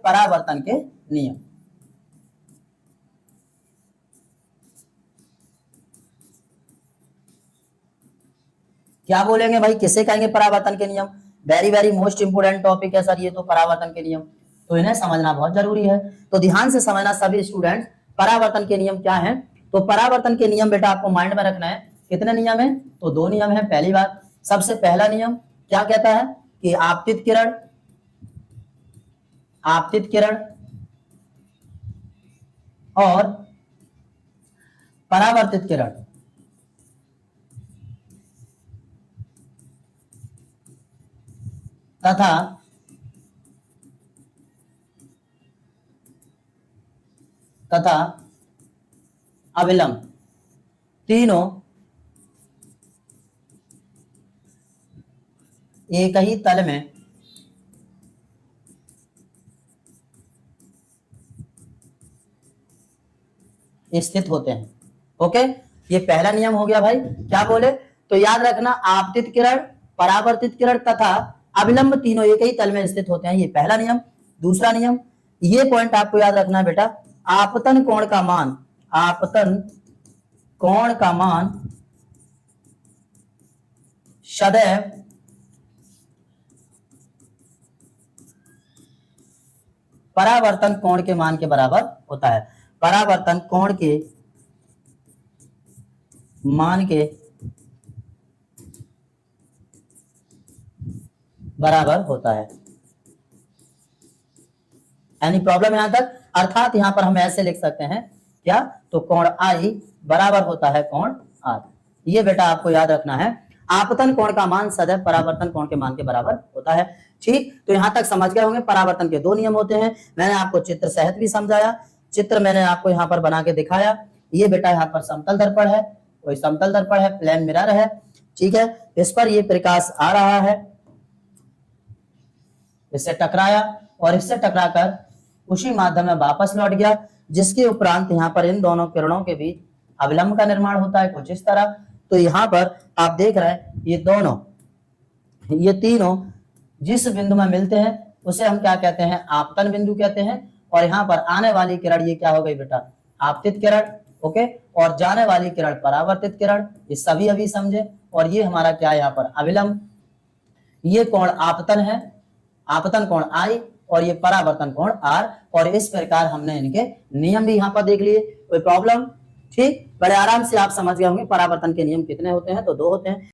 परावर्तन के नियम। क्या बोलेंगे भाई, किसे कहेंगे परावर्तन के नियम? Very very most important topic है सर ये तो, परावर्तन के नियम, तो इन्हें समझना बहुत जरूरी है। तो ध्यान से समझना सभी स्टूडेंट, परावर्तन के नियम क्या है। तो परावर्तन के नियम बेटा आपको माइंड में रखना है। कितने नियम है? तो 2 नियम है। पहली बात, सबसे पहला नियम क्या कहता है कि आपतित किरण और परावर्तित किरण तथा अविलंब तीनों एक ही तल में स्थित होते हैं। ओके, ये पहला नियम हो गया भाई। क्या बोले? तो याद रखना, आपतित किरण, परावर्तित किरण तथा अविलंब तीनों एक ही तल में स्थित होते हैं, ये पहला नियम। दूसरा नियम, ये पॉइंट आपको याद रखना है बेटा, आपतन कोण का मान सदैव परावर्तन कोण के मान के बराबर होता है। परावर्तन कोण के मान के बराबर होता है। एनी प्रॉब्लम यहां तक? अर्थात यहां पर हम ऐसे लिख सकते हैं क्या, तो कोण आई बराबर होता है कोण आर। ये बेटा आपको याद रखना है, आपतन कोण का मान सदैव परावर्तन कोण के मान के बराबर होता है। ठीक, तो यहां तक समझ गए होंगे परावर्तन के 2 नियम होते हैं। मैंने आपको चित्र सहित भी समझाया, चित्र मैंने आपको यहाँ पर बना के दिखाया। ये बेटा यहाँ पर समतल दर्पण है, कोई समतल दर्पण है, प्लेन मिरर है, ठीक है। इस पर ये प्रकाश आ रहा है, इससे टकराया और इससे टकराकर उसी माध्यम में वापस लौट गया, जिसके उपरांत यहाँ पर इन दोनों किरणों के बीच अविलंब का निर्माण होता है कुछ इस तरह। तो यहाँ पर आप देख रहे हैं ये तीनों जिस बिंदु में मिलते हैं उसे हम क्या कहते हैं, आपतन बिंदु कहते हैं। और यहाँ पर आने वाली किरण ये क्या हो गई बेटा, आपतित किरण, ओके। और जाने वाली किरण परावर्तित किरण, ये सभी अभी समझे। और ये हमारा क्या है यहाँ पर, अविलंब। ये कोण आपतन है, आपतन कोण आई, और ये परावर्तन कोण आर। और इस प्रकार हमने इनके नियम भी यहाँ पर देख लिए। कोई प्रॉब्लम? ठीक, बड़े आराम से आप समझ गए होंगे परावर्तन के नियम कितने होते हैं, तो 2 होते हैं।